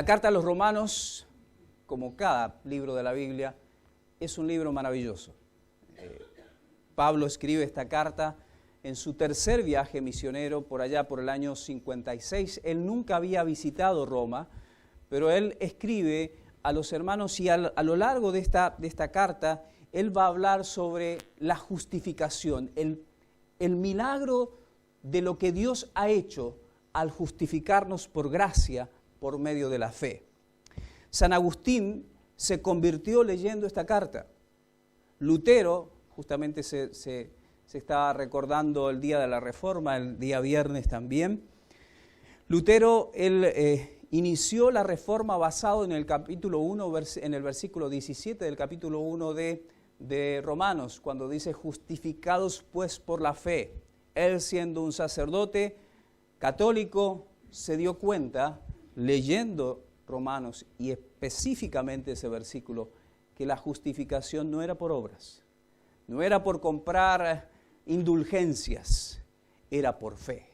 carta a los Romanos, como cada libro de la Biblia, es un libro maravilloso. Pablo escribe esta carta en su tercer viaje misionero, por allá por el año 56. Él nunca había visitado Roma, pero él escribe a los hermanos y a lo largo de esta carta, él va a hablar sobre la justificación, el milagro de lo que Dios ha hecho al justificarnos por gracia por medio de la fe. San Agustín se convirtió leyendo esta carta. Lutero, justamente se estaba recordando el día de la Reforma, el día viernes también. Lutero, él inició la Reforma basado en el capítulo 1, en el versículo 17 del capítulo 1 de Romanos, cuando dice, justificados pues por la fe. Él, siendo un sacerdote católico, se dio cuenta, leyendo Romanos y específicamente ese versículo, que la justificación no era por obras, no era por comprar indulgencias, era por fe.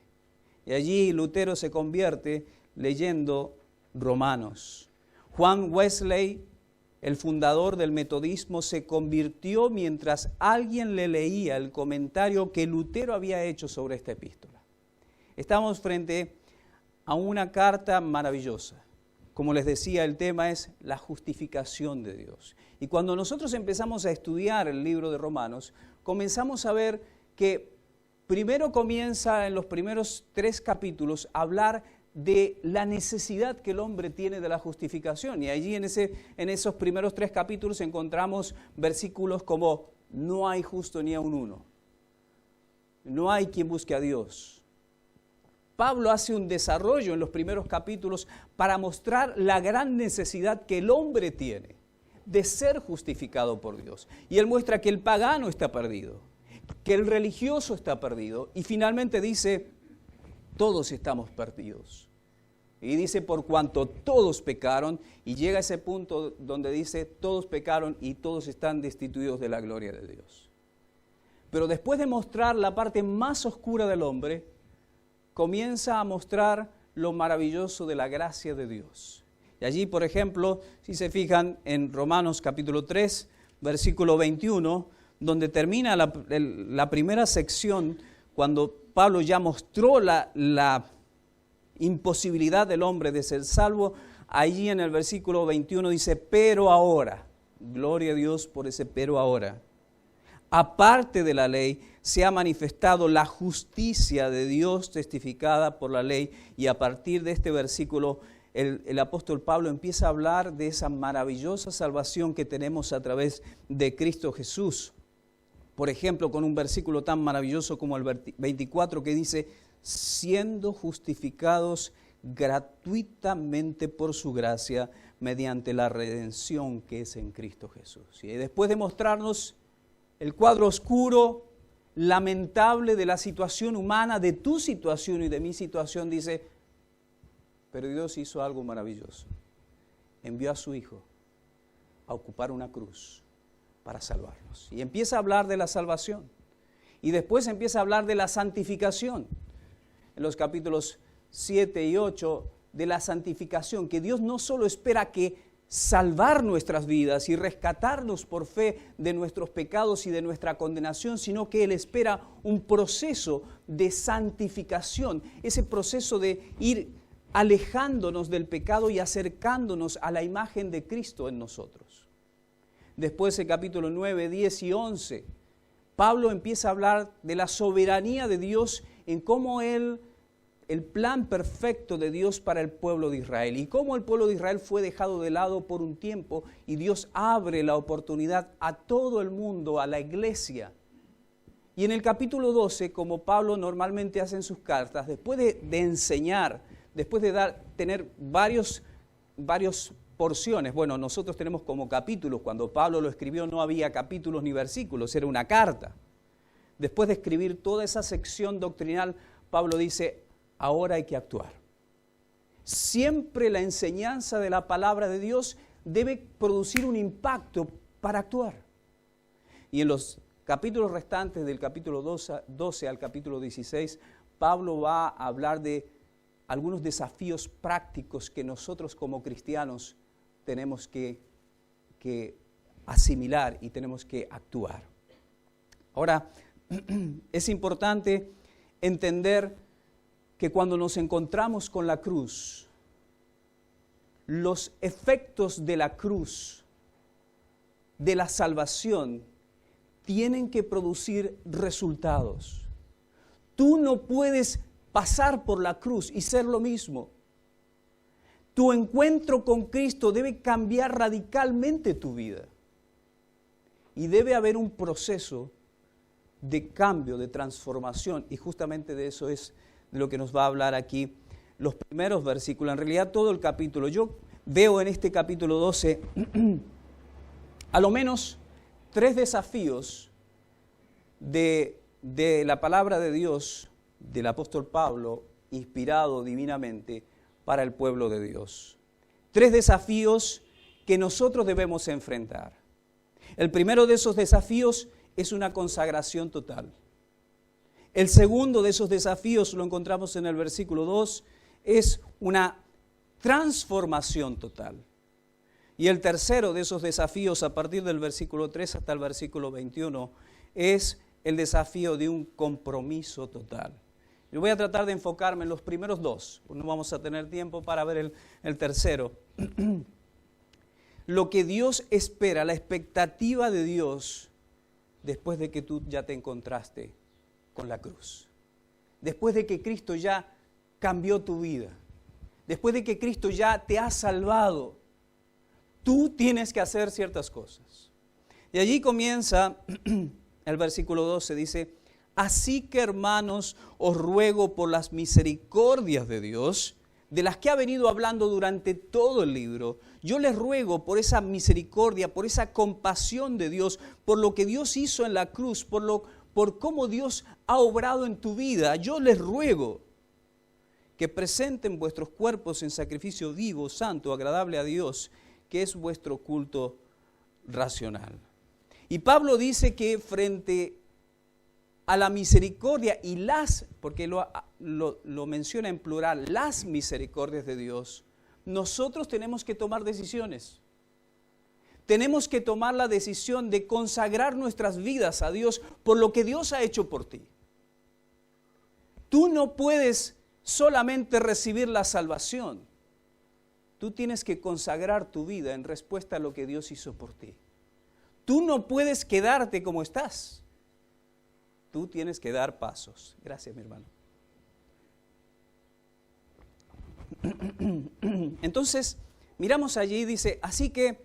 Y allí Lutero se convierte leyendo Romanos. Juan Wesley, el fundador del metodismo, se convirtió mientras alguien le leía el comentario que Lutero había hecho sobre esta epístola. Estamos frente a una carta maravillosa. Como les decía, el tema es la justificación de Dios. Y cuando nosotros empezamos a estudiar el libro de Romanos, comenzamos a ver que primero comienza en los primeros 3 capítulos a hablar de la necesidad que el hombre tiene de la justificación. Y allí en esos primeros 3 capítulos encontramos versículos como no hay justo ni aun uno. No hay quien busque a Dios. Pablo hace un desarrollo en los primeros capítulos para mostrar la gran necesidad que el hombre tiene de ser justificado por Dios. Y él muestra que el pagano está perdido, que el religioso está perdido, y finalmente dice, todos estamos perdidos. Y dice, por cuanto todos pecaron, y llega a ese punto donde dice, todos pecaron y todos están destituidos de la gloria de Dios. Pero después de mostrar la parte más oscura del hombre, comienza a mostrar lo maravilloso de la gracia de Dios. Y allí, por ejemplo, si se fijan en Romanos capítulo 3, versículo 21, donde termina la primera sección, cuando Pablo ya mostró la imposibilidad del hombre de ser salvo, allí en el versículo 21 dice, pero ahora, gloria a Dios por ese pero ahora, aparte de la ley, se ha manifestado la justicia de Dios testificada por la ley. Y a partir de este versículo, el apóstol Pablo empieza a hablar de esa maravillosa salvación que tenemos a través de Cristo Jesús. Por ejemplo, con un versículo tan maravilloso como el 24 que dice, siendo justificados gratuitamente por su gracia mediante la redención que es en Cristo Jesús. Y después de mostrarnos el cuadro oscuro, lamentable de la situación humana, de tu situación y de mi situación, dice, pero Dios hizo algo maravilloso. Envió a su Hijo a ocupar una cruz para salvarnos. Y empieza a hablar de la salvación. Y después empieza a hablar de la santificación. En los capítulos 7 y 8, de la santificación, que Dios no solo espera que salvar nuestras vidas y rescatarnos por fe de nuestros pecados y de nuestra condenación, sino que Él espera un proceso de santificación, ese proceso de ir alejándonos del pecado y acercándonos a la imagen de Cristo en nosotros. Después, en capítulo 9, 10 y 11, Pablo empieza a hablar de la soberanía de Dios en cómo el plan perfecto de Dios para el pueblo de Israel y cómo el pueblo de Israel fue dejado de lado por un tiempo y Dios abre la oportunidad a todo el mundo, a la iglesia. Y en el capítulo 12, como Pablo normalmente hace en sus cartas, después de enseñar, después de tener varias porciones, bueno, nosotros tenemos como capítulos, cuando Pablo lo escribió no había capítulos ni versículos, era una carta. Después de escribir toda esa sección doctrinal, Pablo dice, ahora hay que actuar. Siempre la enseñanza de la palabra de Dios debe producir un impacto para actuar. Y en los capítulos restantes, del capítulo 12 al capítulo 16, Pablo va a hablar de algunos desafíos prácticos que nosotros como cristianos tenemos que asimilar y tenemos que actuar. Ahora, es importante entender que cuando nos encontramos con la cruz, los efectos de la cruz, de la salvación, tienen que producir resultados. Tú no puedes pasar por la cruz y ser lo mismo. Tu encuentro con Cristo debe cambiar radicalmente tu vida. Y debe haber un proceso de cambio, de transformación. Y justamente de eso es de lo que nos va a hablar aquí los primeros versículos. En realidad todo el capítulo. Yo veo en este capítulo 12 a lo menos 3 desafíos de la palabra de Dios, del apóstol Pablo, inspirado divinamente para el pueblo de Dios. 3 desafíos que nosotros debemos enfrentar. El primero de esos desafíos es una consagración total. El segundo de esos desafíos, lo encontramos en el versículo 2, es una transformación total. Y el tercero de esos desafíos, a partir del versículo 3 hasta el versículo 21, es el desafío de un compromiso total. Yo voy a tratar de enfocarme en los primeros 2, no vamos a tener tiempo para ver el tercero. Lo que Dios espera, la expectativa de Dios después de que tú ya te encontraste con la cruz. Después de que Cristo ya cambió tu vida. Después de que Cristo ya te ha salvado. Tú tienes que hacer ciertas cosas. Y allí comienza el versículo 12, dice: así que, hermanos, os ruego por las misericordias de Dios, de las que ha venido hablando durante todo el libro, yo les ruego por esa misericordia, por esa compasión de Dios, por lo que Dios hizo en la cruz, por cómo Dios ha obrado en tu vida, yo les ruego que presenten vuestros cuerpos en sacrificio vivo, santo, agradable a Dios, que es vuestro culto racional. Y Pablo dice que frente a la misericordia y porque lo menciona en plural, las misericordias de Dios, nosotros tenemos que tomar decisiones. Tenemos que tomar la decisión de consagrar nuestras vidas a Dios por lo que Dios ha hecho por ti. Tú no puedes solamente recibir la salvación. Tú tienes que consagrar tu vida en respuesta a lo que Dios hizo por ti. Tú no puedes quedarte como estás. Tú tienes que dar pasos. Gracias, mi hermano. Entonces, miramos allí y dice, así que,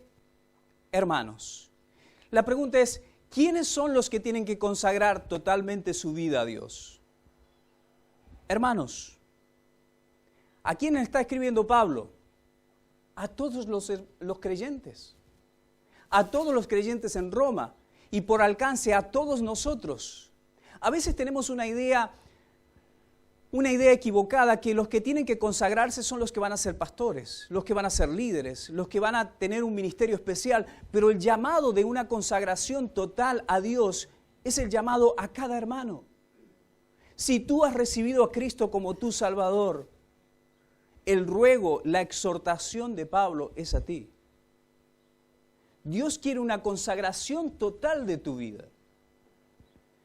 hermanos, la pregunta es, ¿quiénes son los que tienen que consagrar totalmente su vida a Dios? Hermanos, ¿a quién está escribiendo Pablo? A todos los creyentes, a todos los creyentes en Roma y por alcance a todos nosotros. A veces tenemos una idea equivocada que los que tienen que consagrarse son los que van a ser pastores, los que van a ser líderes, los que van a tener un ministerio especial, pero el llamado de una consagración total a Dios es el llamado a cada hermano. Si tú has recibido a Cristo como tu Salvador, el ruego, la exhortación de Pablo es a ti. Dios quiere una consagración total de tu vida.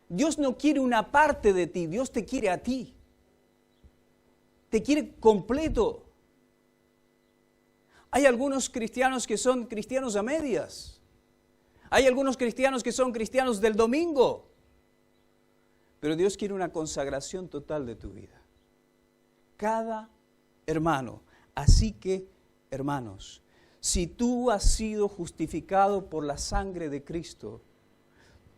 Dios no quiere una parte de ti, Dios te quiere a ti. Te quiere completo. Hay algunos cristianos que son cristianos a medias. Hay algunos cristianos que son cristianos del domingo. Pero Dios quiere una consagración total de tu vida. Cada hermano. Así que, hermanos, si tú has sido justificado por la sangre de Cristo,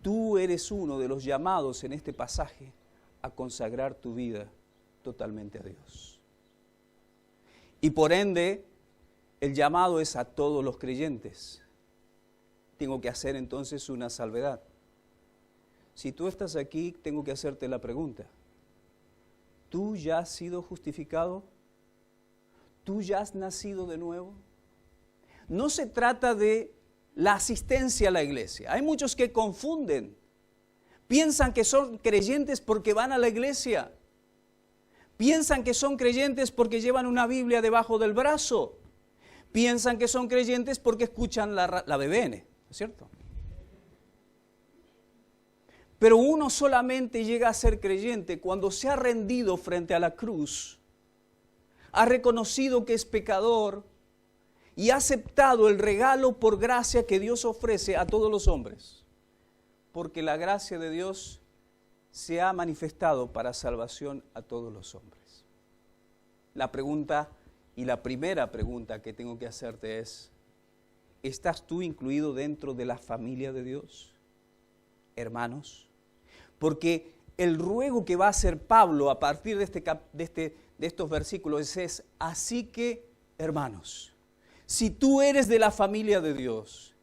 tú eres uno de los llamados en este pasaje a consagrar tu vida totalmente a Dios. Y por ende, el llamado es a todos los creyentes. Tengo que hacer entonces una salvedad. Si tú estás aquí, tengo que hacerte la pregunta. ¿Tú ya has sido justificado? ¿Tú ya has nacido de nuevo? No se trata de la asistencia a la iglesia. Hay muchos que confunden. Piensan que son creyentes porque van a la iglesia. Piensan que son creyentes porque llevan una Biblia debajo del brazo. Piensan que son creyentes porque escuchan la BBN, ¿no es cierto? Pero uno solamente llega a ser creyente cuando se ha rendido frente a la cruz, ha reconocido que es pecador y ha aceptado el regalo por gracia que Dios ofrece a todos los hombres. Porque la gracia de Dios se ha manifestado para salvación a todos los hombres. La pregunta y la primera pregunta que tengo que hacerte es, ¿estás tú incluido dentro de la familia de Dios? Hermanos, porque el ruego que va a hacer Pablo a partir de estos versículos es, así que, hermanos, si tú eres de la familia de Dios,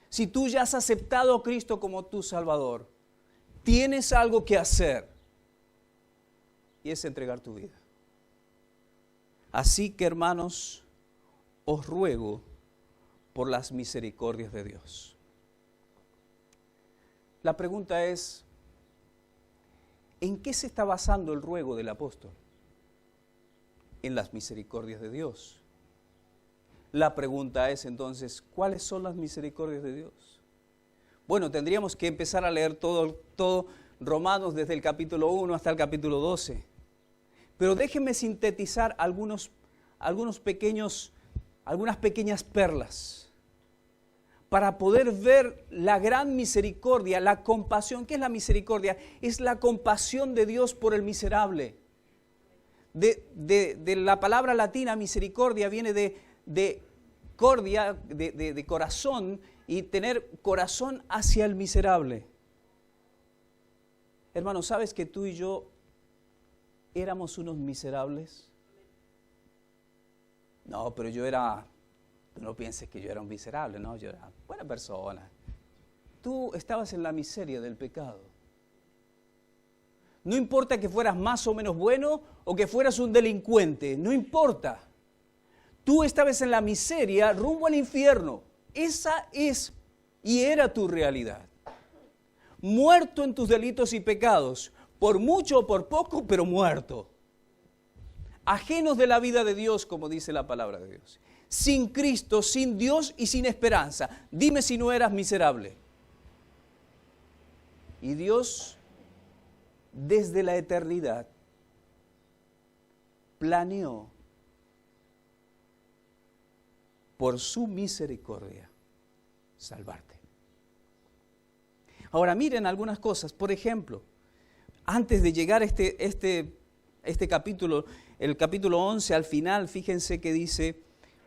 si tú ya has aceptado a Cristo como tu Salvador, tienes algo que hacer y es entregar tu vida. Así que, hermanos, os ruego por las misericordias de Dios. La pregunta es, ¿en qué se está basando el ruego del apóstol? En las misericordias de Dios. La pregunta es entonces, ¿cuáles son las misericordias de Dios? Bueno, tendríamos que empezar a leer todo Romanos desde el capítulo 1 hasta el capítulo 12. Pero déjenme sintetizar algunas pequeñas perlas para poder ver la gran misericordia, la compasión. ¿Qué es la misericordia? Es la compasión de Dios por el miserable. De la palabra latina misericordia viene de cordia, de corazón, y tener corazón hacia el miserable. Hermano, ¿sabes que tú y yo éramos unos miserables? No, pero tú no pienses que yo era un miserable, no, yo era buena persona. Tú estabas en la miseria del pecado. No importa que fueras más o menos bueno o que fueras un delincuente, no importa. Tú estabas en la miseria rumbo al infierno. Esa es y era tu realidad. Muerto en tus delitos y pecados, por mucho o por poco, pero muerto. Ajenos de la vida de Dios, como dice la palabra de Dios. Sin Cristo, sin Dios y sin esperanza. Dime si no eras miserable. Y Dios, desde la eternidad, planeó por su misericordia salvarte. Ahora miren algunas cosas. Por ejemplo, antes de llegar a este capítulo, el capítulo 11, al final, fíjense que dice,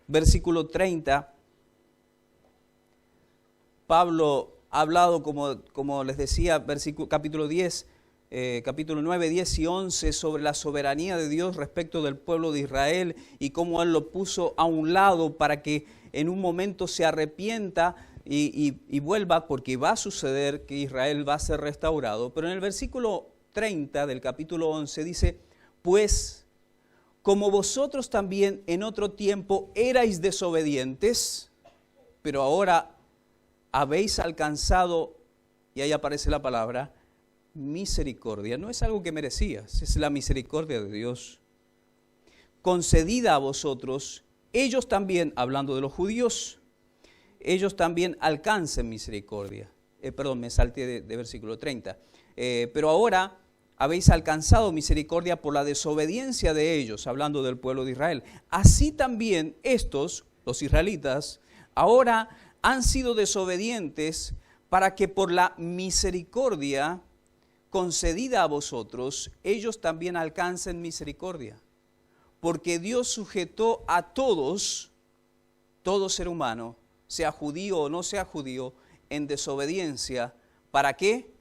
versículo 30, Pablo ha hablado, como les decía, capítulo 10, capítulo 9, 10 y 11, sobre la soberanía de Dios respecto del pueblo de Israel y cómo Él lo puso a un lado para que en un momento se arrepienta y vuelva, porque va a suceder que Israel va a ser restaurado. Pero en el versículo 30 del capítulo 11 dice, pues como vosotros también en otro tiempo erais desobedientes, pero ahora habéis alcanzado, y ahí aparece la palabra, misericordia. No es algo que merecías, es la misericordia de Dios concedida a vosotros. Ellos también, hablando de los judíos, ellos también alcancen misericordia. Me salté de versículo 30. Pero ahora habéis alcanzado misericordia por la desobediencia de ellos, hablando del pueblo de Israel. Así también estos, los israelitas, ahora han sido desobedientes para que por la misericordia concedida a vosotros, ellos también alcancen misericordia. Porque Dios sujetó a todos, todo ser humano, sea judío o no sea judío, en desobediencia. ¿Para qué?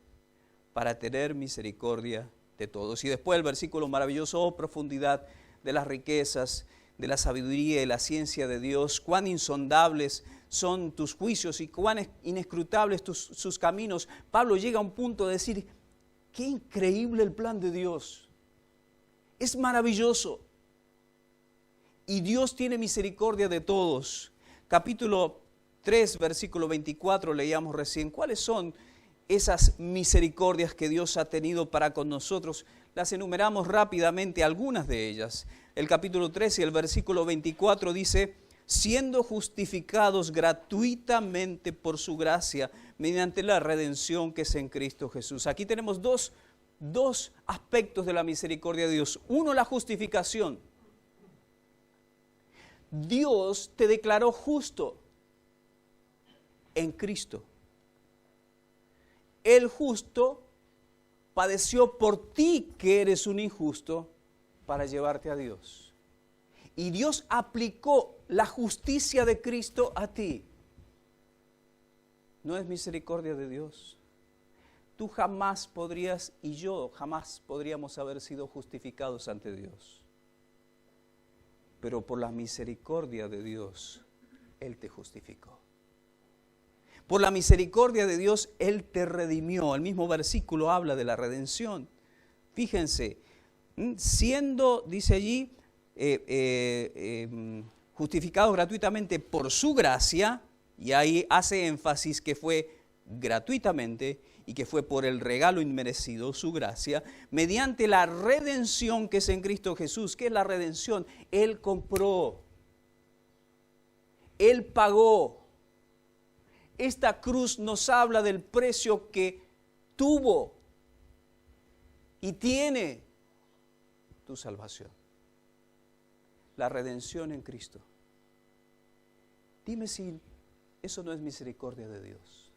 Para tener misericordia de todos. Y después el versículo maravilloso, oh profundidad de las riquezas, de la sabiduría y la ciencia de Dios, cuán insondables son tus juicios y cuán inescrutables sus caminos. Pablo llega a un punto de decir, qué increíble el plan de Dios. Es maravilloso. Y Dios tiene misericordia de todos. Capítulo 3, versículo 24, leíamos recién. ¿Cuáles son esas misericordias que Dios ha tenido para con nosotros. Las enumeramos rápidamente, algunas de ellas. El capítulo 13, el versículo 24 dice: siendo justificados gratuitamente por su gracia, mediante la redención que es en Cristo Jesús. Aquí tenemos dos aspectos de la misericordia de Dios. Uno, la justificación. Dios te declaró justo en Cristo. El justo padeció por ti, que eres un injusto, para llevarte a Dios. Y Dios aplicó la justicia de Cristo a ti. ¿No es misericordia de Dios? Tú jamás podrías, y yo jamás podríamos haber sido justificados ante Dios. Pero por la misericordia de Dios, Él te justificó. Por la misericordia de Dios, Él te redimió. El mismo versículo habla de la redención. Fíjense, siendo, dice allí, justificados gratuitamente por su gracia, y ahí hace énfasis que fue gratuitamente y que fue por el regalo inmerecido, su gracia, mediante la redención que es en Cristo Jesús. ¿Qué es la redención? Él compró, Él pagó. Esta cruz nos habla del precio que tuvo y tiene tu salvación. La redención en Cristo. Dime si eso no es misericordia de Dios.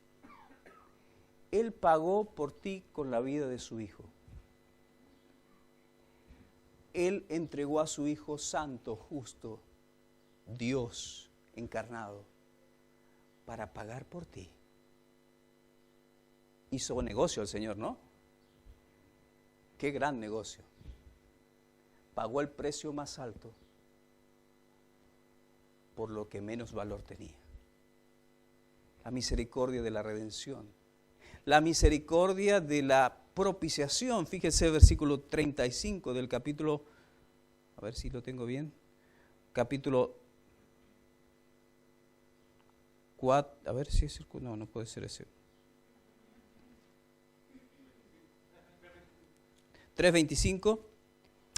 Él pagó por ti con la vida de su Hijo. Él entregó a su Hijo santo, justo, Dios encarnado, para pagar por ti. Hizo negocio el Señor, ¿no? Qué gran negocio. Pagó el precio más alto por lo que menos valor tenía. La misericordia de la redención. La misericordia de la propiciación. Fíjese el versículo 35 del capítulo, a ver si lo tengo bien, capítulo 4, a ver si es el, no puede ser ese. 3:25,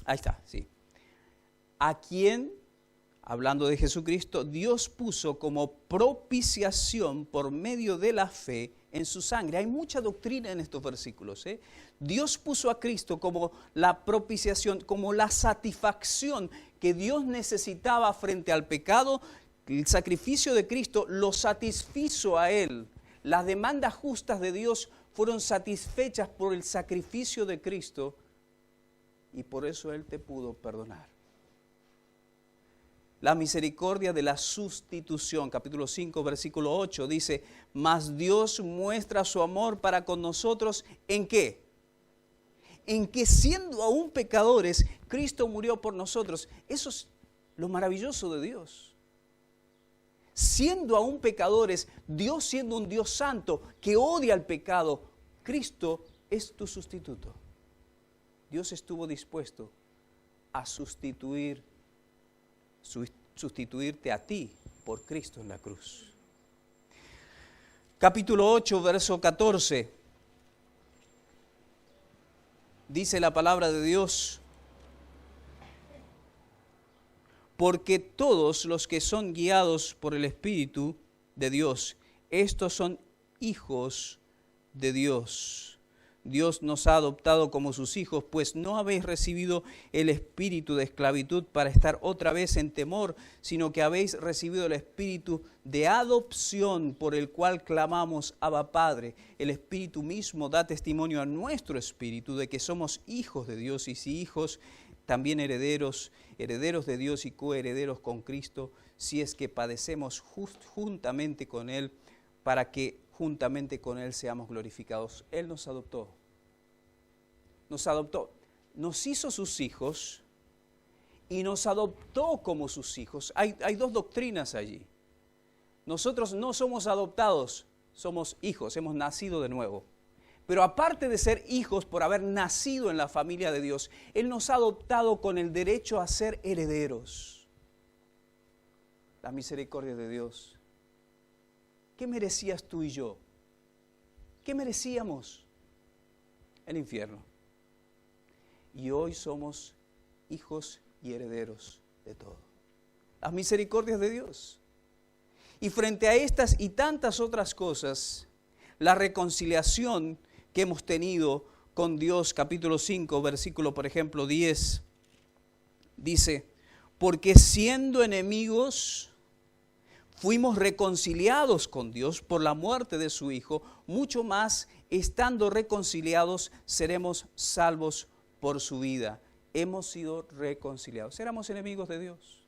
ahí está, sí. A quien, hablando de Jesucristo, Dios puso como propiciación por medio de la fe en su sangre. Hay mucha doctrina en estos versículos. Dios puso a Cristo como la propiciación, como la satisfacción que Dios necesitaba frente al pecado. El sacrificio de Cristo lo satisfizo a Él. Las demandas justas de Dios fueron satisfechas por el sacrificio de Cristo y por eso Él te pudo perdonar. La misericordia de la sustitución, capítulo 5, versículo 8, dice: mas Dios muestra su amor para con nosotros, ¿en qué? En que siendo aún pecadores, Cristo murió por nosotros. Eso es lo maravilloso de Dios. Siendo aún pecadores, Dios siendo un Dios santo que odia el pecado, Cristo es tu sustituto. Dios estuvo dispuesto a sustituirte a ti por Cristo en la cruz. Capítulo 8, verso 14. Dice la palabra de Dios: porque todos los que son guiados por el Espíritu de Dios, estos son hijos de Dios. Dios nos ha adoptado como sus hijos, pues no habéis recibido el espíritu de esclavitud para estar otra vez en temor, sino que habéis recibido el espíritu de adopción por el cual clamamos: Abba Padre. El Espíritu mismo da testimonio a nuestro espíritu de que somos hijos de Dios, y si hijos, también herederos, herederos de Dios y coherederos con Cristo, si es que padecemos juntamente con Él, para que juntamente con Él seamos glorificados. Él nos adoptó, nos hizo sus hijos y nos adoptó como sus hijos. Hay dos doctrinas allí. Nosotros no somos adoptados, somos hijos, hemos nacido de nuevo. Pero aparte de ser hijos por haber nacido en la familia de Dios, Él nos ha adoptado con el derecho a ser herederos. La misericordia de Dios. ¿Qué merecías tú y yo? ¿Qué merecíamos? El infierno. Y hoy somos hijos y herederos de todo. Las misericordias de Dios. Y frente a estas y tantas otras cosas, la reconciliación que hemos tenido con Dios, capítulo 5, versículo, por ejemplo, 10, dice, porque siendo enemigos, fuimos reconciliados con Dios por la muerte de su Hijo, mucho más, estando reconciliados, seremos salvos por su vida. Hemos sido reconciliados. Éramos enemigos de Dios.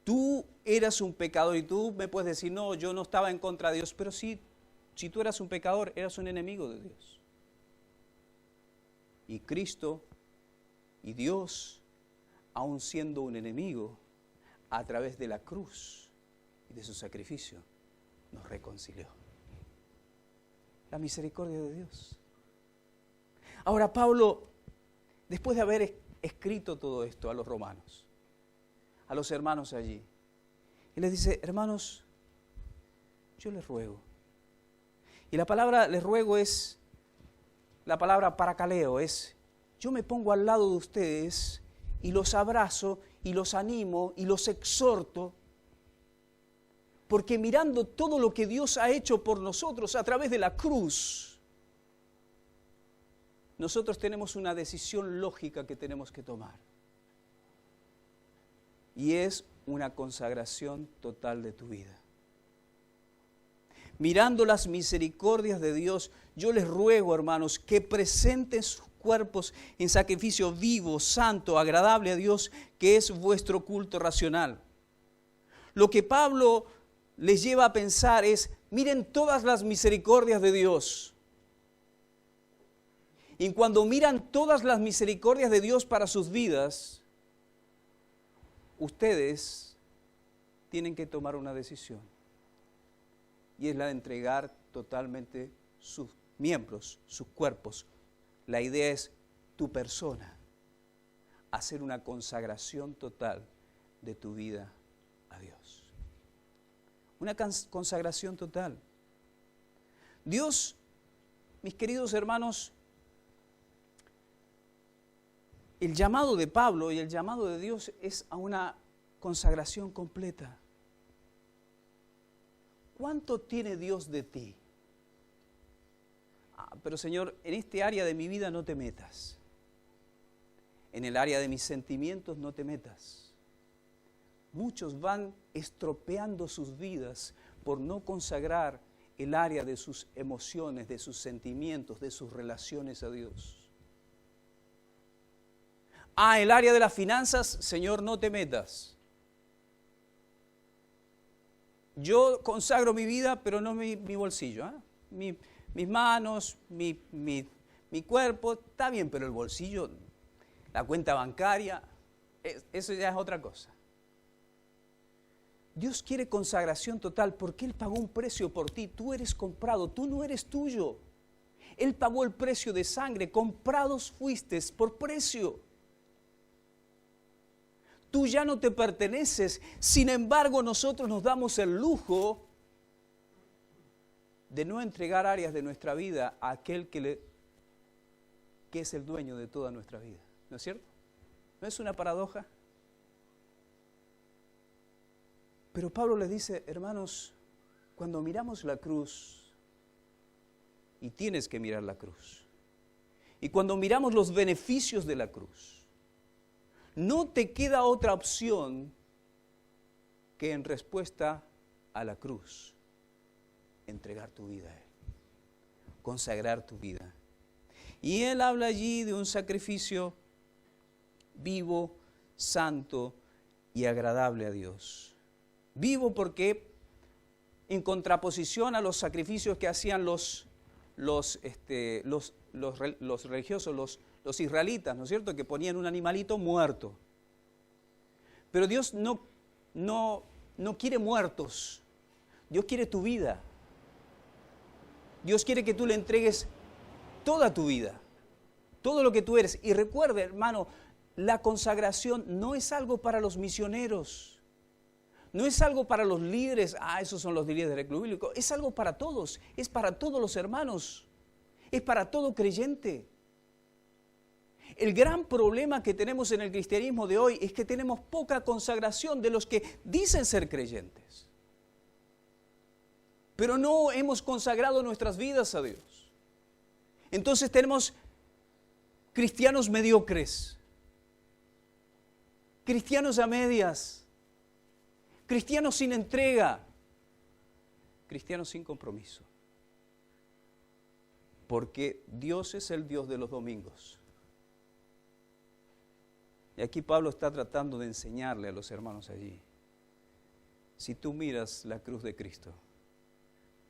Tú eras un pecador y tú me puedes decir, no, yo no estaba en contra de Dios, pero sí, si tú eras un pecador, eras un enemigo de Dios. Y Cristo y Dios, aun siendo un enemigo, a través de la cruz y de su sacrificio, nos reconcilió. La misericordia de Dios. Ahora Pablo, después de haber escrito todo esto a los romanos, a los hermanos allí, y les dice, hermanos, yo les ruego. Y la palabra les ruego es la palabra parakaleo, es yo me pongo al lado de ustedes y los abrazo y los animo y los exhorto, porque mirando todo lo que Dios ha hecho por nosotros a través de la cruz, nosotros tenemos una decisión lógica que tenemos que tomar. Y es una consagración total de tu vida. Mirando las misericordias de Dios, yo les ruego, hermanos, que presenten sus cuerpos en sacrificio vivo, santo, agradable a Dios, que es vuestro culto racional. Lo que Pablo les lleva a pensar es, miren todas las misericordias de Dios. Y cuando miran todas las misericordias de Dios para sus vidas, ustedes tienen que tomar una decisión. Y es la de entregar totalmente sus miembros, sus cuerpos. La idea es tu persona, hacer una consagración total de tu vida a Dios. Una consagración total. Dios, mis queridos hermanos, el llamado de Pablo y el llamado de Dios es a una consagración completa. ¿Cuánto tiene Dios de ti? Pero Señor, en este área de mi vida no te metas. En el área de mis sentimientos no te metas. Muchos van estropeando sus vidas por no consagrar el área de sus emociones, de sus sentimientos, de sus relaciones a Dios. El área de las finanzas, Señor, no te metas. Yo consagro mi vida, pero no mi bolsillo. Mis manos, mi cuerpo, está bien, pero el bolsillo, la cuenta bancaria, eso ya es otra cosa. Dios quiere consagración total porque Él pagó un precio por ti. Tú eres comprado, tú no eres tuyo. Él pagó el precio de sangre, comprados fuiste por precio. Tú ya no te perteneces, sin embargo nosotros nos damos el lujo de no entregar áreas de nuestra vida a aquel que es el dueño de toda nuestra vida. ¿No es cierto? ¿No es una paradoja? Pero Pablo les dice, hermanos, cuando miramos la cruz, y tienes que mirar la cruz, y cuando miramos los beneficios de la cruz, no te queda otra opción que en respuesta a la cruz, entregar tu vida a Él, consagrar tu vida. Y Él habla allí de un sacrificio vivo, santo y agradable a Dios. Vivo porque en contraposición a los sacrificios que hacían los religiosos, los israelitas, ¿no es cierto?, que ponían un animalito muerto. Pero Dios no quiere muertos, Dios quiere tu vida. Dios quiere que tú le entregues toda tu vida, todo lo que tú eres. Y recuerda, hermano, la consagración no es algo para los misioneros, No es algo para los líderes, esos son los líderes del club bíblico. Es algo para todos, es para todos los hermanos, es para todo creyente. El gran problema que tenemos en el cristianismo de hoy es que tenemos poca consagración de los que dicen ser creyentes. Pero no hemos consagrado nuestras vidas a Dios. Entonces tenemos cristianos mediocres, cristianos a medias, cristianos sin entrega, cristianos sin compromiso. Porque Dios es el Dios de los domingos. Y aquí Pablo está tratando de enseñarle a los hermanos allí. Si tú miras la cruz de Cristo,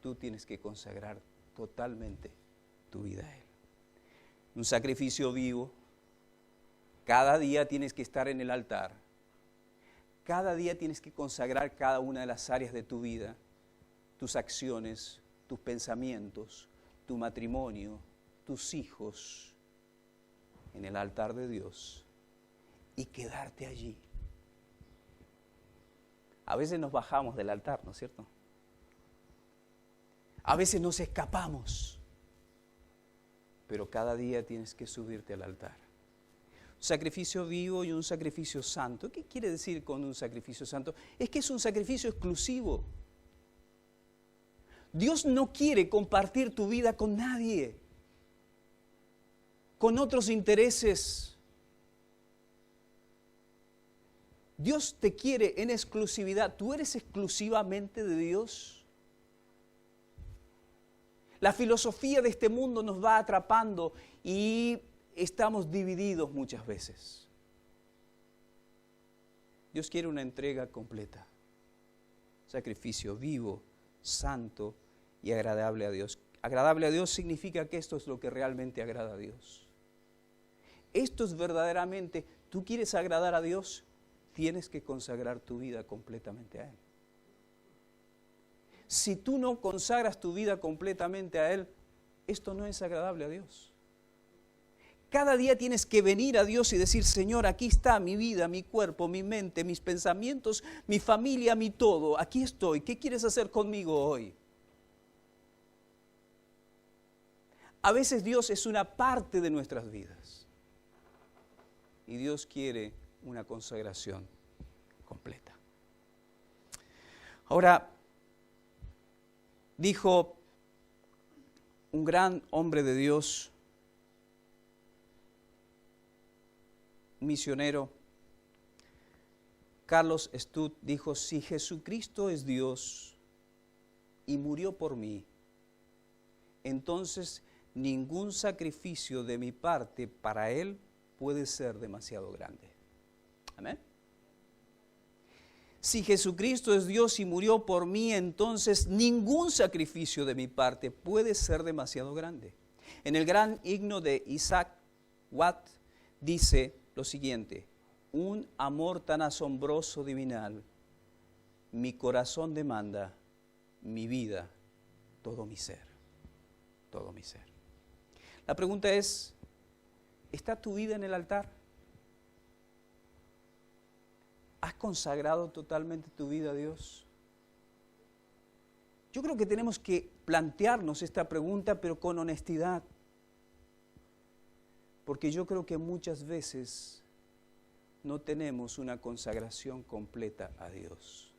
tú tienes que consagrar totalmente tu vida a Él. Un sacrificio vivo. Cada día tienes que estar en el altar. Cada día tienes que consagrar cada una de las áreas de tu vida, tus acciones, tus pensamientos, tu matrimonio, tus hijos, en el altar de Dios y quedarte allí. A veces nos bajamos del altar, ¿no es cierto? A veces nos escapamos, pero cada día tienes que subirte al altar. Un sacrificio vivo y un sacrificio santo. ¿Qué quiere decir con un sacrificio santo? Es que es un sacrificio exclusivo. Dios no quiere compartir tu vida con nadie, con otros intereses. Dios te quiere en exclusividad. ¿Tú eres exclusivamente de Dios? La filosofía de este mundo nos va atrapando y estamos divididos muchas veces. Dios quiere una entrega completa, sacrificio vivo, santo y agradable a Dios. Agradable a Dios significa que esto es lo que realmente agrada a Dios. Esto es verdaderamente, ¿tú quieres agradar a Dios? Tienes que consagrar tu vida completamente a Él. Si tú no consagras tu vida completamente a Él, esto no es agradable a Dios. Cada día tienes que venir a Dios y decir, Señor, aquí está mi vida, mi cuerpo, mi mente, mis pensamientos, mi familia, mi todo. Aquí estoy. ¿Qué quieres hacer conmigo hoy? A veces Dios es una parte de nuestras vidas. Y Dios quiere una consagración completa. Ahora, dijo un gran hombre de Dios, misionero, Carlos Stott, dijo, si Jesucristo es Dios y murió por mí, entonces ningún sacrificio de mi parte para Él puede ser demasiado grande. Amén. Si Jesucristo es Dios y murió por mí, entonces ningún sacrificio de mi parte puede ser demasiado grande. En el gran himno de Isaac Watt dice lo siguiente: un amor tan asombroso divinal, mi corazón demanda, mi vida, todo mi ser, todo mi ser. La pregunta es, ¿está tu vida en el altar? ¿Has consagrado totalmente tu vida a Dios? Yo creo que tenemos que plantearnos esta pregunta, pero con honestidad. Porque yo creo que muchas veces no tenemos una consagración completa a Dios.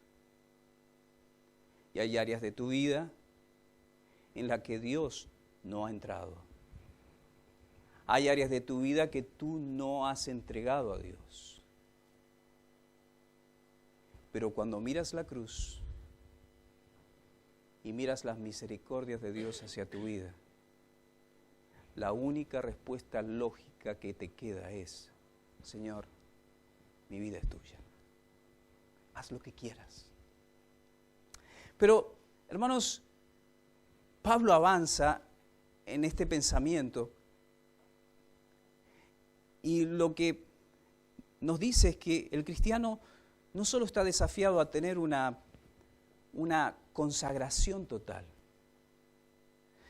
Y hay áreas de tu vida en las que Dios no ha entrado. Hay áreas de tu vida que tú no has entregado a Dios. Pero cuando miras la cruz y miras las misericordias de Dios hacia tu vida, la única respuesta lógica que te queda es, Señor, mi vida es tuya. Haz lo que quieras. Pero, hermanos, Pablo avanza en este pensamiento y lo que nos dice es que el cristiano no solo está desafiado a tener una consagración total,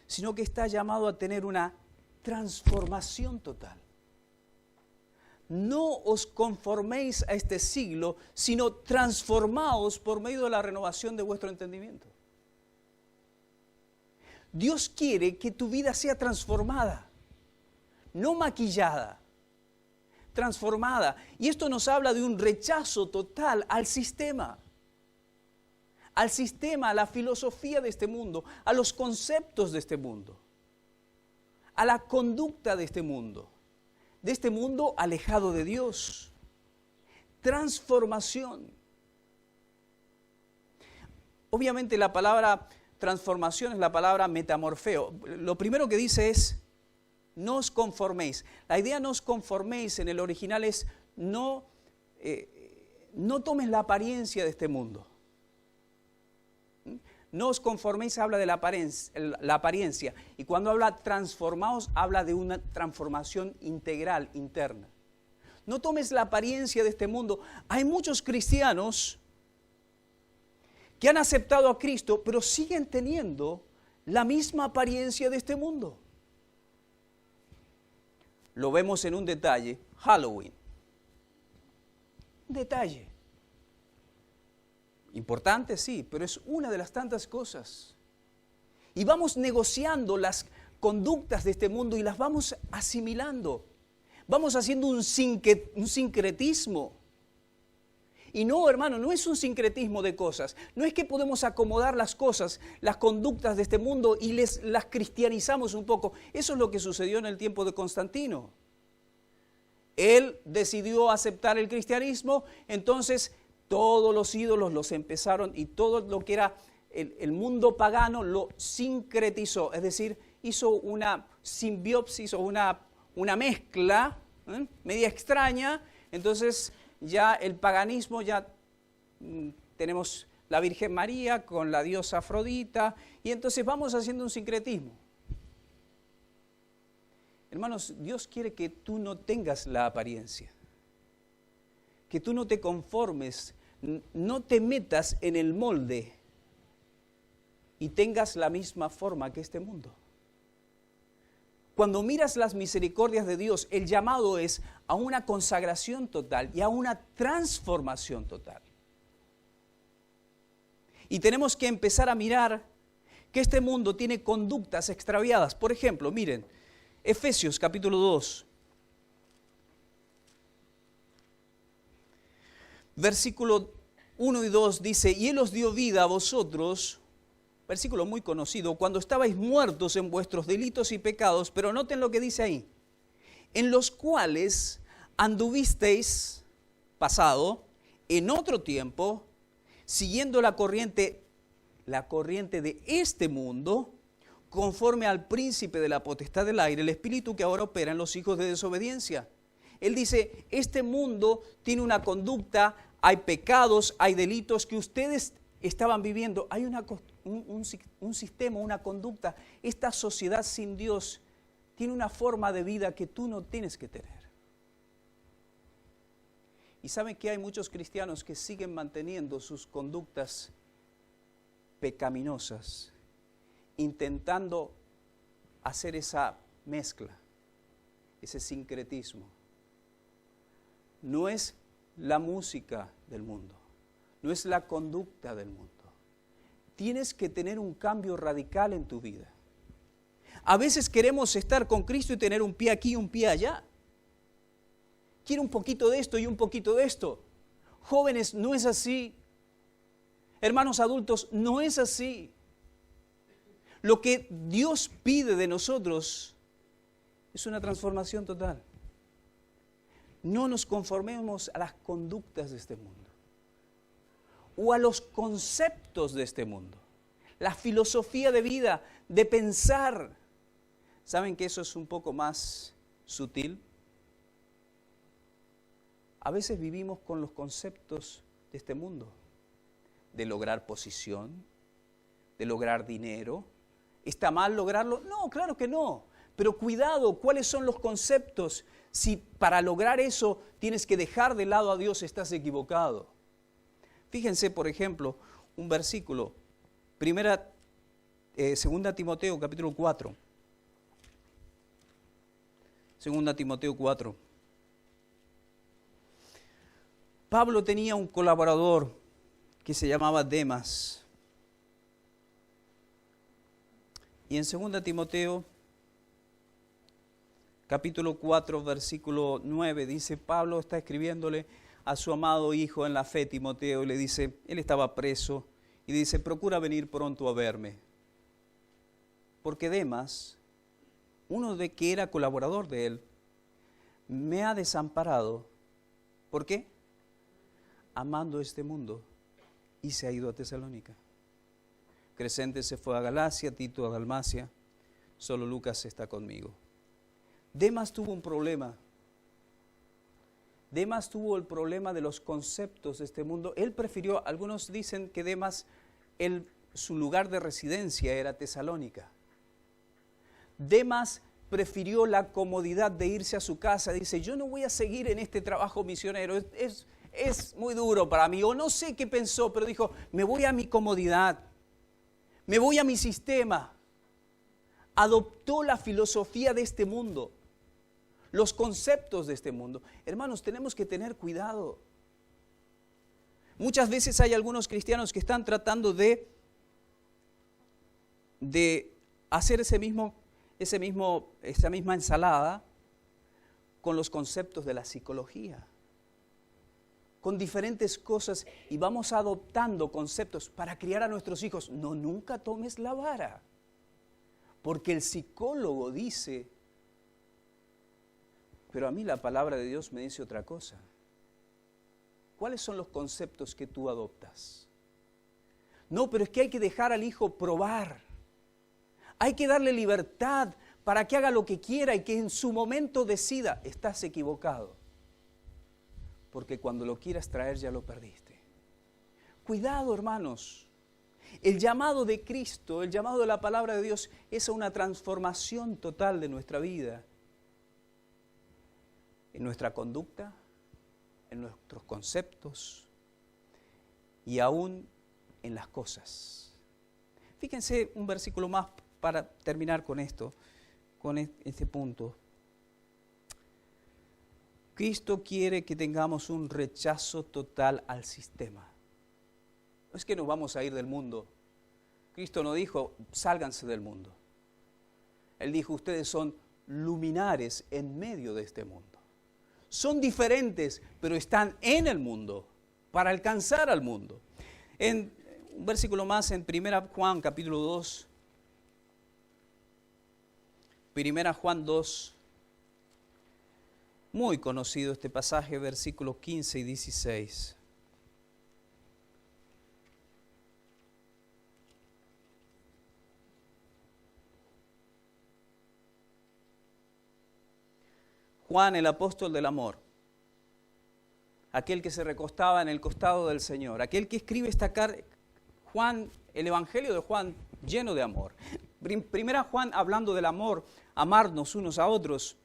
sino que está llamado a tener una transformación total. no os conforméis a este siglo, sino transformaos por medio de la renovación de vuestro entendimiento. Dios quiere que tu vida sea transformada, no maquillada, transformada. Y esto nos habla de un rechazo total al sistema, a la filosofía de este mundo, a los conceptos de este mundo, a la conducta de este mundo alejado de Dios. Transformación. Obviamente la palabra transformación es la palabra metamorfeo. Lo primero que dice es, no os conforméis. La idea no os conforméis en el original es, no tomes la apariencia de este mundo. No os conforméis habla de la apariencia. Y cuando habla transformaos, habla de una transformación integral, interna. No tomes la apariencia de este mundo. Hay muchos cristianos que han aceptado a Cristo, pero siguen teniendo la misma apariencia de este mundo. Lo vemos en un detalle, Halloween. Un detalle. Importante, sí, pero es una de las tantas cosas. Y vamos negociando las conductas de este mundo y las vamos asimilando. Vamos haciendo un sincretismo. Y no, hermano, no es un sincretismo de cosas. No es que podemos acomodar las cosas, las conductas de este mundo y las cristianizamos un poco. Eso es lo que sucedió en el tiempo de Constantino. Él decidió aceptar el cristianismo, entonces todos los ídolos los empezaron y todo lo que era el mundo pagano lo sincretizó. Es decir, hizo una simbiopsis o una mezcla media extraña. Entonces ya el paganismo, ya tenemos la Virgen María con la diosa Afrodita, y entonces vamos haciendo un sincretismo. Hermanos, Dios quiere que tú no tengas la apariencia, que tú no te conformes, no te metas en el molde y tengas la misma forma que este mundo. Cuando miras las misericordias de Dios, el llamado es a una consagración total y a una transformación total. Y tenemos que empezar a mirar que este mundo tiene conductas extraviadas. Por ejemplo, miren, Efesios capítulo 2, versículo 1 y 2 dice, y Él os dio vida a vosotros, versículo muy conocido, cuando estabais muertos en vuestros delitos y pecados, pero noten lo que dice ahí, en los cuales anduvisteis, pasado, en otro tiempo, siguiendo la corriente de este mundo, conforme al príncipe de la potestad del aire, el espíritu que ahora opera en los hijos de desobediencia. Él dice, este mundo tiene una conducta, hay pecados, hay delitos que ustedes estaban viviendo. Hay un sistema, una conducta. Esta sociedad sin Dios tiene una forma de vida que tú no tienes que tener. Y saben que hay muchos cristianos que siguen manteniendo sus conductas pecaminosas, intentando hacer esa mezcla, ese sincretismo. No es la música del mundo, no es la conducta del mundo. Tienes que tener un cambio radical en tu vida. A veces queremos estar con Cristo y tener un pie aquí y un pie allá. Quiero un poquito de esto y un poquito de esto. Jóvenes, no es así. Hermanos adultos, no es así. Lo que Dios pide de nosotros es una transformación total. No nos conformemos a las conductas de este mundo o a los conceptos de este mundo, la filosofía de vida, de pensar. ¿Saben que eso es un poco más sutil? A veces vivimos con los conceptos de este mundo, de lograr posición, de lograr dinero. ¿Está mal lograrlo? No, claro que no. Pero cuidado, ¿cuáles son los conceptos? Si para lograr eso tienes que dejar de lado a Dios, estás equivocado. Fíjense, por ejemplo, un versículo, 2 Timoteo capítulo 4. 2 Timoteo 4. Pablo tenía un colaborador que se llamaba Demas. Y en 2 Timoteo, capítulo 4, versículo 9, dice, Pablo está escribiéndole a su amado hijo en la fe, Timoteo, y le dice, él estaba preso, y dice, procura venir pronto a verme. Porque Demas, uno de que era colaborador de él, me ha desamparado. ¿Por qué? Amando este mundo, y se ha ido a Tesalónica. Crescente se fue a Galacia, Tito a Dalmacia, solo Lucas está conmigo. Demas tuvo un problema. Demas tuvo el problema de los conceptos de este mundo. Él prefirió, algunos dicen que Demas, su lugar de residencia era Tesalónica. Demas prefirió la comodidad de irse a su casa. Dice, yo no voy a seguir en este trabajo misionero, es muy duro para mí. O no sé qué pensó, pero dijo, me voy a mi comodidad, me voy a mi sistema. Adoptó la filosofía de este mundo, los conceptos de este mundo. Hermanos, tenemos que tener cuidado. Muchas veces hay algunos cristianos que están tratando de hacer esa misma ensalada con los conceptos de la psicología, con diferentes cosas, y vamos adoptando conceptos para criar a nuestros hijos. No, nunca tomes la vara, porque el psicólogo dice, pero a mí la palabra de Dios me dice otra cosa. ¿Cuáles son los conceptos que tú adoptas? No, pero es que hay que dejar al hijo probar. Hay que darle libertad para que haga lo que quiera y que en su momento decida. Estás equivocado, porque cuando lo quieras traer ya lo perdiste. Cuidado, hermanos. El llamado de Cristo, el llamado de la palabra de Dios es a una transformación total de nuestra vida, en nuestra conducta, en nuestros conceptos y aún en las cosas. Fíjense un versículo más para terminar con esto, con este punto. Cristo quiere que tengamos un rechazo total al sistema. No es que nos vamos a ir del mundo. Cristo no dijo, sálganse del mundo. Él dijo, ustedes son luminares en medio de este mundo. Son diferentes, pero están en el mundo, para alcanzar al mundo. En un versículo más, en 1 Juan, capítulo 2. 1 Juan 2. Muy conocido este pasaje, versículos 15 y 16. Juan, el apóstol del amor, aquel que se recostaba en el costado del Señor, aquel que escribe esta carta, Juan, el Evangelio de Juan, lleno de amor. Primera Juan, hablando del amor, amarnos unos a otros,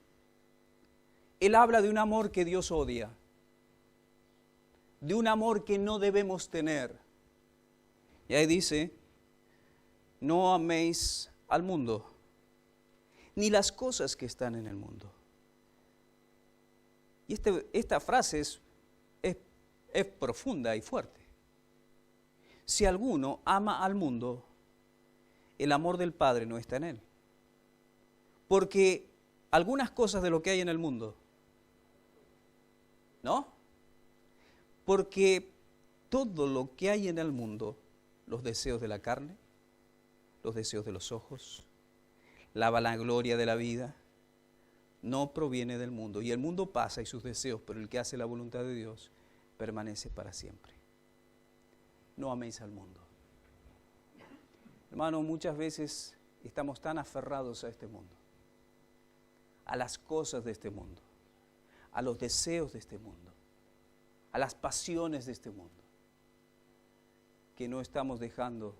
él habla de un amor que Dios odia, de un amor que no debemos tener. Y ahí dice, no améis al mundo, ni las cosas que están en el mundo. Y esta frase es profunda y fuerte. Si alguno ama al mundo, el amor del Padre no está en él. Porque algunas cosas de lo que hay en el mundo, ¿no? Porque todo lo que hay en el mundo, los deseos de la carne, los deseos de los ojos, la vanagloria de la vida, no proviene del mundo. Y el mundo pasa y sus deseos, pero el que hace la voluntad de Dios permanece para siempre. No améis al mundo. Hermano, muchas veces estamos tan aferrados a este mundo, a las cosas de este mundo, a los deseos de este mundo, a las pasiones de este mundo, que no estamos dejando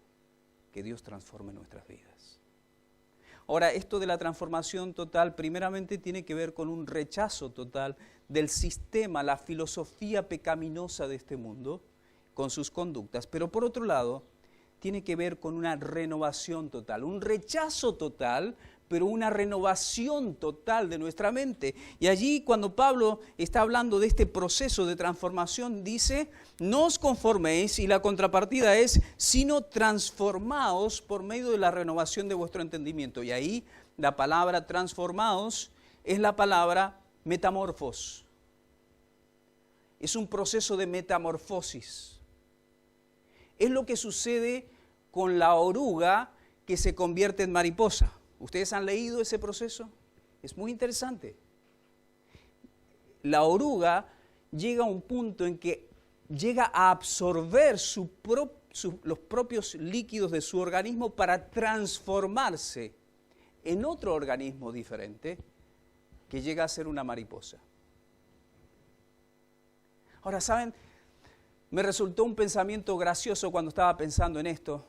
que Dios transforme nuestras vidas. Ahora, esto de la transformación total, primeramente tiene que ver con un rechazo total del sistema, la filosofía pecaminosa de este mundo, con sus conductas, pero por otro lado, tiene que ver con una renovación total, un rechazo total pero una renovación total de nuestra mente. Y allí cuando Pablo está hablando de este proceso de transformación, dice, no os conforméis, y la contrapartida es, sino transformaos por medio de la renovación de vuestro entendimiento. Y ahí la palabra transformaos es la palabra metamorfos. Es un proceso de metamorfosis. Es lo que sucede con la oruga que se convierte en mariposa. ¿Ustedes han leído ese proceso? Es muy interesante. La oruga llega a un punto en que llega a absorber los propios líquidos de su organismo para transformarse en otro organismo diferente que llega a ser una mariposa. Ahora, ¿saben? Me resultó un pensamiento gracioso cuando estaba pensando en esto.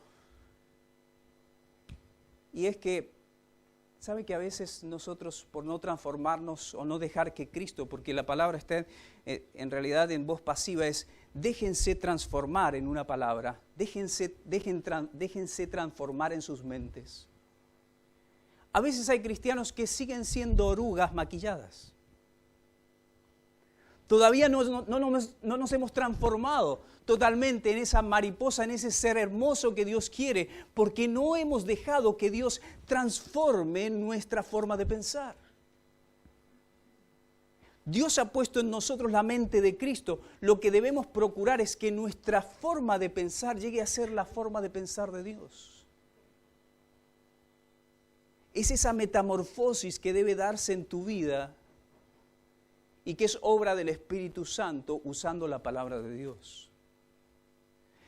Y es que ¿sabe que a veces nosotros, por no transformarnos o no dejar que Cristo, porque la palabra está en realidad en voz pasiva, es déjense transformar en una palabra, déjense transformar en sus mentes? A veces hay cristianos que siguen siendo orugas maquilladas. Todavía no nos hemos transformado totalmente en esa mariposa, en ese ser hermoso que Dios quiere, porque no hemos dejado que Dios transforme nuestra forma de pensar. Dios ha puesto en nosotros la mente de Cristo. Lo que debemos procurar es que nuestra forma de pensar llegue a ser la forma de pensar de Dios. Es esa metamorfosis que debe darse en tu vida y que es obra del Espíritu Santo usando la palabra de Dios.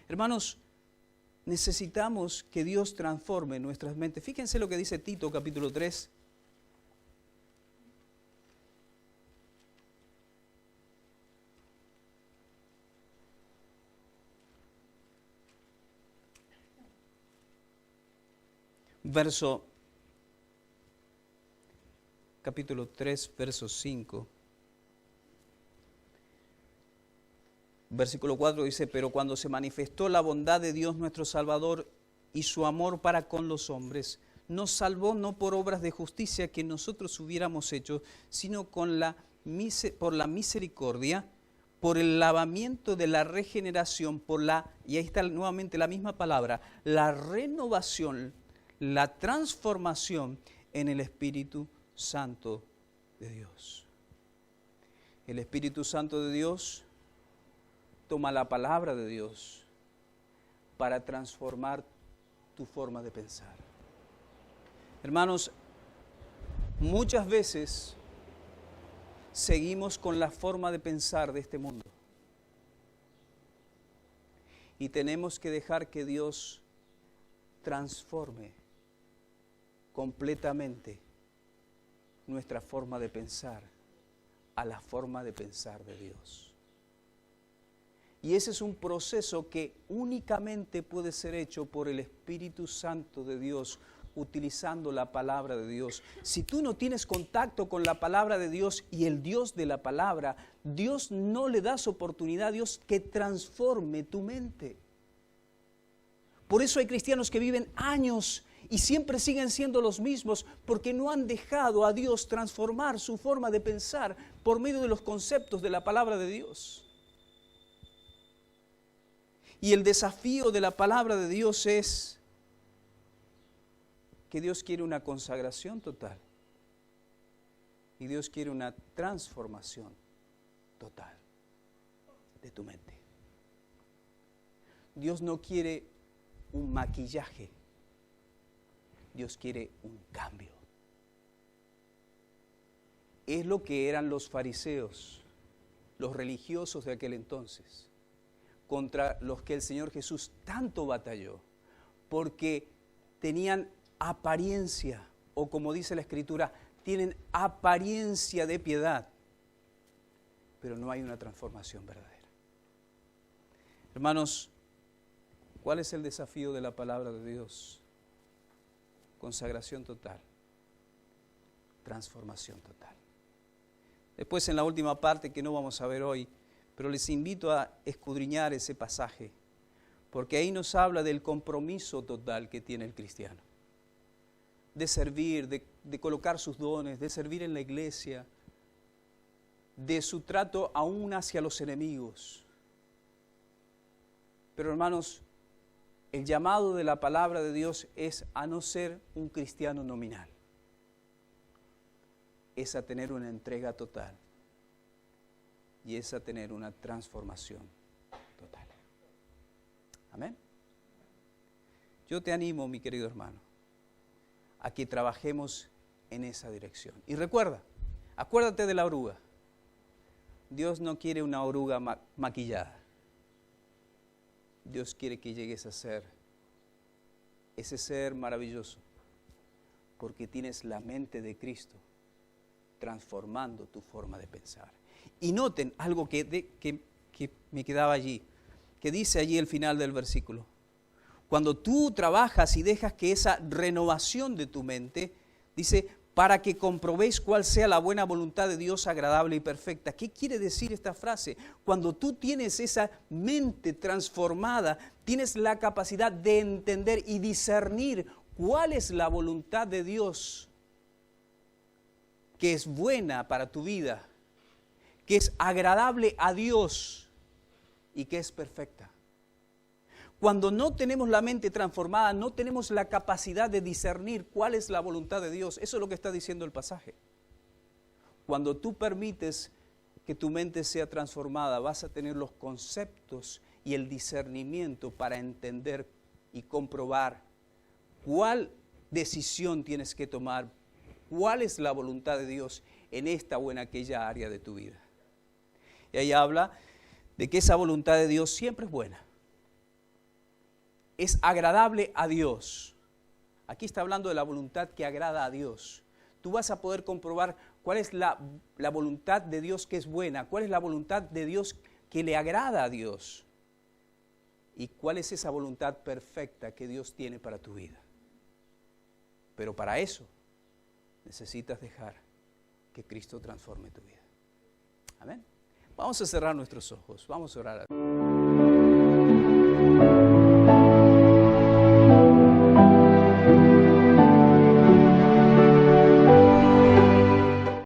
Hermanos, necesitamos que Dios transforme nuestras mentes. Fíjense lo que dice Tito capítulo 3. Capítulo 3, verso 5. Versículo 4 dice, pero cuando se manifestó la bondad de Dios nuestro Salvador y su amor para con los hombres, nos salvó no por obras de justicia que nosotros hubiéramos hecho, sino por la misericordia, por el lavamiento de la regeneración, y ahí está nuevamente la misma palabra, la renovación, la transformación en el Espíritu Santo de Dios. El Espíritu Santo de Dios toma la palabra de Dios para transformar tu forma de pensar. Hermanos, muchas veces seguimos con la forma de pensar de este mundo y tenemos que dejar que Dios transforme completamente nuestra forma de pensar a la forma de pensar de Dios. Y ese es un proceso que únicamente puede ser hecho por el Espíritu Santo de Dios, utilizando la palabra de Dios. Si tú no tienes contacto con la palabra de Dios y el Dios de la palabra, Dios no le das oportunidad a Dios que transforme tu mente. Por eso hay cristianos que viven años y siempre siguen siendo los mismos, porque no han dejado a Dios transformar su forma de pensar por medio de los conceptos de la palabra de Dios. Y el desafío de la palabra de Dios es que Dios quiere una consagración total. Y Dios quiere una transformación total de tu mente. Dios no quiere un maquillaje. Dios quiere un cambio. Es lo que eran los fariseos, los religiosos de aquel entonces, contra los que el Señor Jesús tanto batalló, porque tenían apariencia, o como dice la Escritura, tienen apariencia de piedad, pero no hay una transformación verdadera. Hermanos, ¿cuál es el desafío de la palabra de Dios? Consagración total, transformación total. Después, en la última parte que no vamos a ver hoy, pero les invito a escudriñar ese pasaje, porque ahí nos habla del compromiso total que tiene el cristiano, de servir, de de colocar sus dones, de servir en la iglesia, de su trato aún hacia los enemigos. Pero hermanos, el llamado de la palabra de Dios es a no ser un cristiano nominal, es a tener una entrega total y es a tener una transformación total. Amén. Yo te animo, mi querido hermano, a que trabajemos en esa dirección. Y acuérdate de la oruga. Dios no quiere una oruga maquillada. Dios quiere que llegues a ser ese ser maravilloso, porque tienes la mente de Cristo transformando tu forma de pensar. Y noten algo que me quedaba allí, que dice allí el final del versículo. Cuando tú trabajas y dejas que esa renovación de tu mente, dice, para que comprobéis cuál sea la buena voluntad de Dios agradable y perfecta. ¿Qué quiere decir esta frase? Cuando tú tienes esa mente transformada, tienes la capacidad de entender y discernir cuál es la voluntad de Dios, que es buena para tu vida, que es agradable a Dios y que es perfecta. Cuando no tenemos la mente transformada, no tenemos la capacidad de discernir cuál es la voluntad de Dios. Eso es lo que está diciendo el pasaje. Cuando tú permites que tu mente sea transformada, vas a tener los conceptos y el discernimiento para entender y comprobar cuál decisión tienes que tomar, cuál es la voluntad de Dios en esta o en aquella área de tu vida. Y ahí habla de que esa voluntad de Dios siempre es buena. Es agradable a Dios. Aquí está hablando de la voluntad que agrada a Dios. Tú vas a poder comprobar cuál es la voluntad de Dios que es buena, cuál es la voluntad de Dios que le agrada a Dios y cuál es esa voluntad perfecta que Dios tiene para tu vida. Pero para eso necesitas dejar que Cristo transforme tu vida. Amén. Vamos a cerrar nuestros ojos, vamos a orar.